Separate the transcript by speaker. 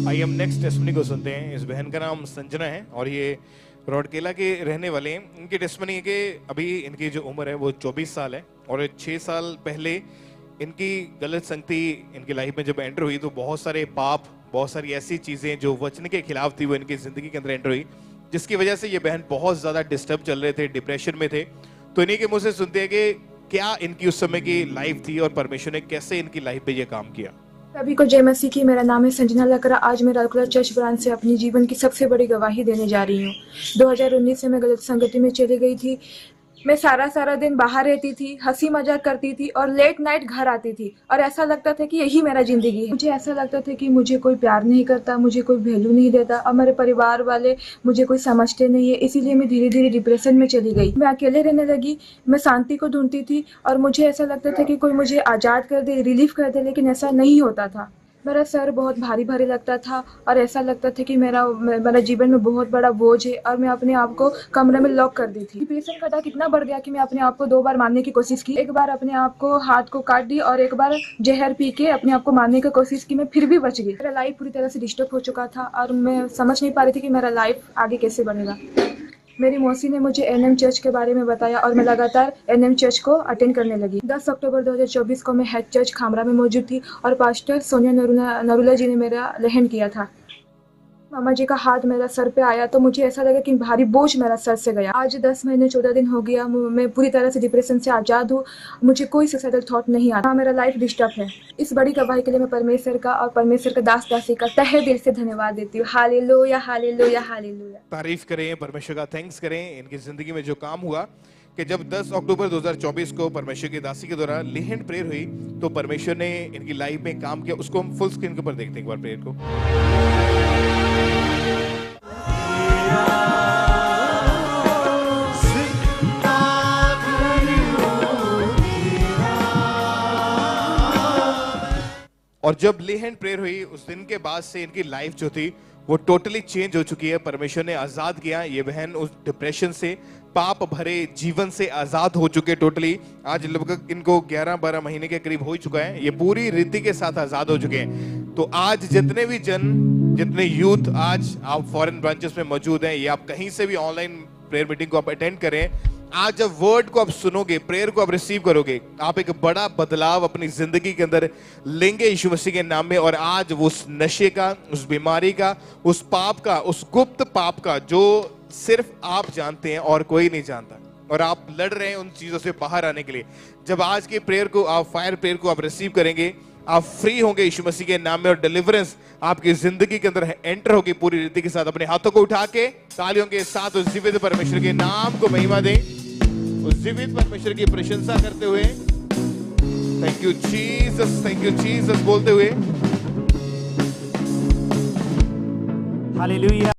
Speaker 1: आइए हम next testimony को सुनते हैं। इस बहन का नाम संजना है और ये रौड़केला के रहने वाले हैं। इनकी टेस्टमनी है कि अभी इनकी जो उम्र है वो 24 साल है और 6 साल पहले इनकी गलत संगति इनकी लाइफ में जब एंटर हुई तो बहुत सारे पाप, बहुत सारी ऐसी चीज़ें जो वचन के खिलाफ थी वो इनकी ज़िंदगी के अंदर एंटर हुई, जिसकी वजह से ये बहन बहुत ज़्यादा डिस्टर्ब चल रहे थे, डिप्रेशन में थे। तो इन्हीं के मुँह से सुनते हैं कि क्या इनकी उस समय की लाइफ थी और परमेश्वर ने कैसे इनकी लाइफ पे ये काम किया।
Speaker 2: सभी को जय मसीह की। मेरा नाम है संजना लकड़ा। आज मैं रेगुलर चर्च ब्रांच से अपनी जीवन की सबसे बड़ी गवाही देने जा रही हूँ। 2019 से मैं गलत संगति में चली गई थी। मैं सारा दिन बाहर रहती थी, हंसी मजाक करती थी और लेट नाइट घर आती थी और ऐसा लगता था कि यही मेरा जिंदगी है। मुझे ऐसा लगता था कि मुझे कोई प्यार नहीं करता, मुझे कोई वैल्यू नहीं देता और मेरे परिवार वाले मुझे कोई समझते नहीं है। इसीलिए मैं धीरे धीरे डिप्रेशन में चली गई। मैं अकेले रहने लगी, मैं शांति को ढूंढती थी और मुझे ऐसा लगता था कि कोई मुझे आज़ाद कर दे, रिलीफ कर दे, लेकिन ऐसा नहीं होता था। मेरा सर बहुत भारी भारी लगता था और ऐसा लगता था कि मेरा जीवन में बहुत बड़ा बोझ है और मैं अपने आप को कमरे में लॉक कर दी थी। डिप्रेशन का अटैक इतना बढ़ गया कि मैं अपने आप को 2 बार मारने की कोशिश की। एक बार अपने आप को हाथ को काट दी और एक बार जहर पी के अपने आप को मारने की कोशिश की। मैं फिर भी बच गई। मेरा लाइफ पूरी तरह से डिस्टर्ब हो चुका था और मैं समझ नहीं पा रही थी कि मेरा लाइफ आगे कैसे बनेगा। मेरी मौसी ने मुझे एनएम चर्च के बारे में बताया और मैं लगातार एनएम चर्च को अटेंड करने लगी। 10 अक्टूबर 2024 को मैं हेड चर्च खामरा में मौजूद थी और पास्टर सोनिया नरूला जी ने मेरा लेहन किया था। मामा जी का हाथ मेरा सर पे आया तो मुझे ऐसा लगा कि भारी बोझ मेरा सर से गया। आज 10 महीने 14 दिन हो गया। मैं पूरी तरह से डिप्रेशन से आज़ाद हूँ। मुझे कोई सुसाइडल थॉट नहीं आता। मेरा लाइफ डिस्टर्ब है। इस बड़ी गवाही के लिए मैं परमेश्वर का और परमेश्वर का दास दासी का तहे दिल से धन्यवाद देती हूँ। Hallelujah, hallelujah, hallelujah.
Speaker 1: तारीफ करें, परमेश्वर का थैंक्स करें। इनकी जिंदगी में जो काम हुआ कि जब 10 अक्टूबर 2024 को परमेश्वर की दासी के द्वारा लेहन प्रेयर हुई तो परमेश्वर ने इनकी लाइफ में काम किया। उसको हम फुल स्क्रीन के ऊपर देखते हैं एक बार प्रेयर को। और जब लेहन प्रेयर हुई उस दिन के बाद से इनकी लाइफ जो थी वो टोटली चेंज हो चुकी है। परमेश्वर ने आजाद किया। ये बहन उस डिप्रेशन से, पाप भरे जीवन से आजाद हो चुके टोटली। आज लगभग इनको 11-12 महीने के करीब हो चुका है। ये पूरी रीति के साथ आजाद हो चुके हैं। तो आज जितने भी जितने यूथ आज आप फॉरेन ब्रांचेस में मौजूद हैं, ये आप कहीं से भी ऑनलाइन प्रेयर मीटिंग को आप अटेंड करें, आज जब वर्ड को आप सुनोगे, प्रेयर को आप रिसीव करोगे, आप एक बड़ा बदलाव अपनी जिंदगी के अंदर लेंगे यीशु मसीह के नाम में। और आज उस नशे का, उस बीमारी का, उस पाप का, उस गुप्त पाप का जो सिर्फ आप जानते हैं और कोई नहीं जानता, और आप लड़ रहे हैं उन चीजों से बाहर आने के लिए, जब आज की प्रेयर को आप, फायर प्रेयर को आप रिसीव करेंगे, आप फ्री होंगे यीशु मसीह के नाम में और डिलीवरेंस आपकी जिंदगी के अंदर एंटर होगी पूरी रीति के साथ। अपने हाथों को उठा के तालियों के साथ उस जीवित परमेश्वर के नाम को महिमा दें, उस जीवित परमेश्वर की प्रशंसा करते हुए थैंक यू जीसस बोलते हुए
Speaker 3: हालेलुया।